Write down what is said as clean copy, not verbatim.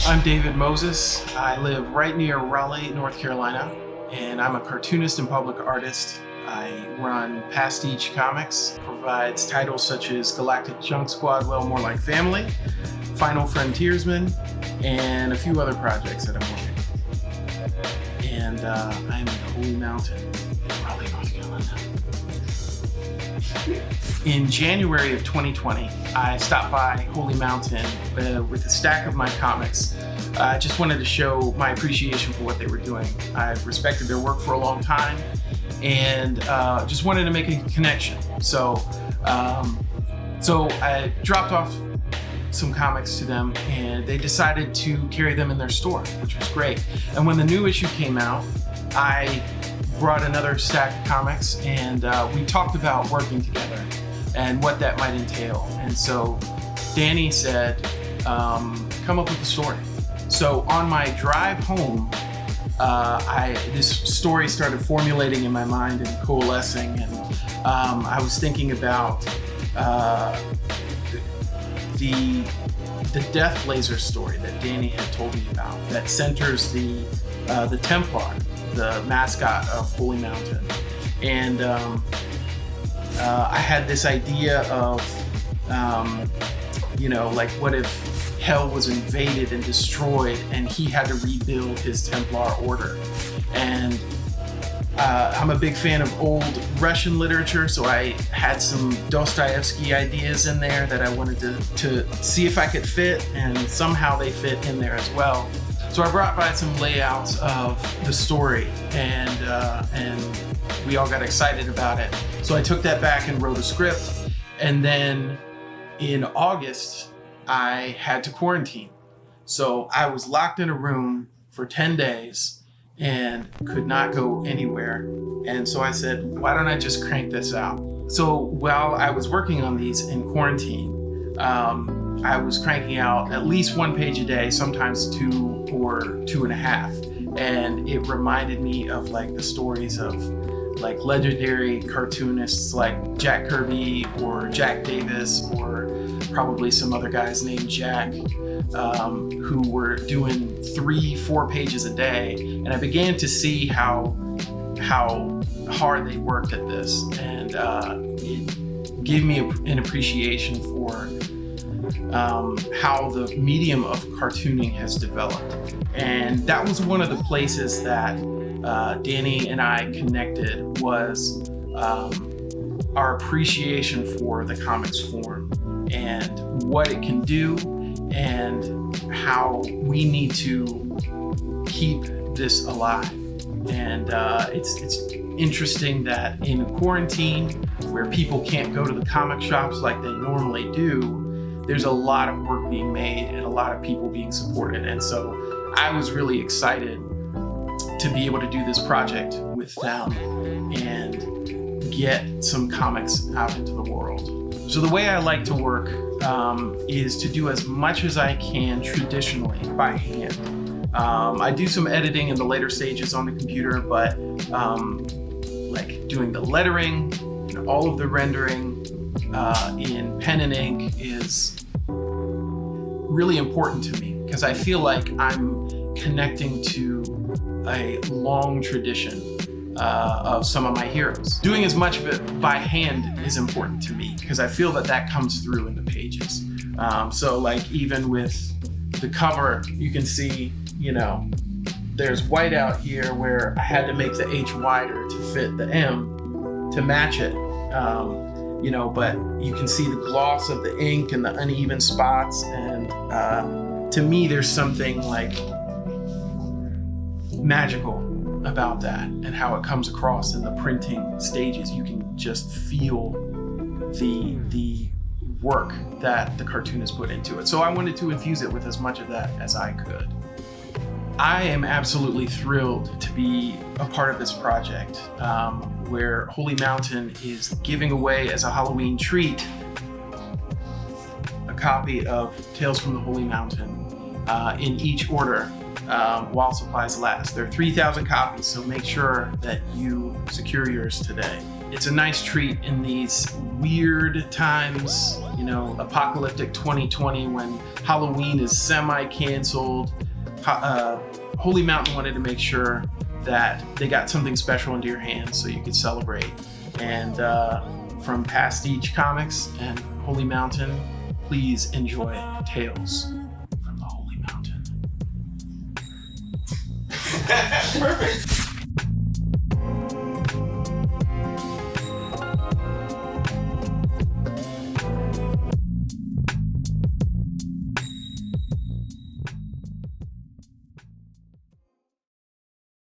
I'm David Moses. I live right near Raleigh, North Carolina, and I'm a cartoonist and public artist. I run Pastiche Comics, provides titles such as Galactic Junk Squad, Well More Like Family, Final Frontiersman, and a few other projects that I'm working on. And I'm in Holy Mountain, in Raleigh, North Carolina. In January of 2020, I stopped by Holy Mountain with a stack of my comics. I just wanted to show my appreciation for what they were doing. I've respected their work for a long time and just wanted to make a connection. So I dropped off some comics to them and they decided to carry them in their store, which was great. And when the new issue came out, I brought another stack of comics and we talked about working together and what that might entail. And so Danny said, come up with a story. So on my drive home, this story started formulating in my mind and coalescing, and I was thinking about the Death Blazer story that Danny had told me about that centers the Templar, the mascot of Holy Mountain. And I had this idea of, like what if hell was invaded and destroyed and he had to rebuild his Templar order. And I'm a big fan of old Russian literature, so I had some Dostoevsky ideas in there that I wanted to see if I could fit, and somehow they fit in there as well. So I brought by some layouts of the story, and we all got excited about it. So I took that back and wrote a script, and then in August, I had to quarantine. So I was locked in a room for 10 days and could not go anywhere. And so I said, why don't I just crank this out? So while I was working on these in quarantine, I was cranking out at least 1 page a day, sometimes 2 or 2.5. And it reminded me of like the stories of like legendary cartoonists like Jack Kirby or Jack Davis, or probably some other guys named Jack, who were doing 3-4 pages a day. And I began to see how hard they worked at this. And it gave me an appreciation for how the medium of cartooning has developed. And that was one of the places that Danny and I connected, was our appreciation for the comics form and what it can do and how we need to keep this alive. And it's interesting that in quarantine, where people can't go to the comic shops like they normally do, there's a lot of work being made and a lot of people being supported. And so I was really excited to be able to do this project with them and get some comics out into the world. So the way I like to work is to do as much as I can traditionally by hand. I do some editing in the later stages on the computer, but like doing the lettering and all of the rendering in pen and ink is really important to me, because I feel like I'm connecting to a long tradition of some of my heroes. Doing as much of it by hand is important to me because I feel that comes through in the pages. So like even with the cover, you can see, there's white out here where I had to make the H wider to fit the M to match it. But you can see the gloss of the ink and the uneven spots. And to me, there's something like magical about that and how it comes across in the printing stages. You can just feel the work that the cartoonist put into it. So I wanted to infuse it with as much of that as I could. I am absolutely thrilled to be a part of this project, where Holy Mountain is giving away as a Halloween treat a copy of Tales from the Holy Mountain in each order while supplies last. There are 3,000 copies, so make sure that you secure yours today. It's a nice treat in these weird times apocalyptic 2020 when Halloween is semi-canceled. Holy Mountain wanted to make sure that they got something special into your hands so you could celebrate. And from Pastiche Comics and Holy Mountain, please enjoy Tales from the Holy Mountain. Perfect.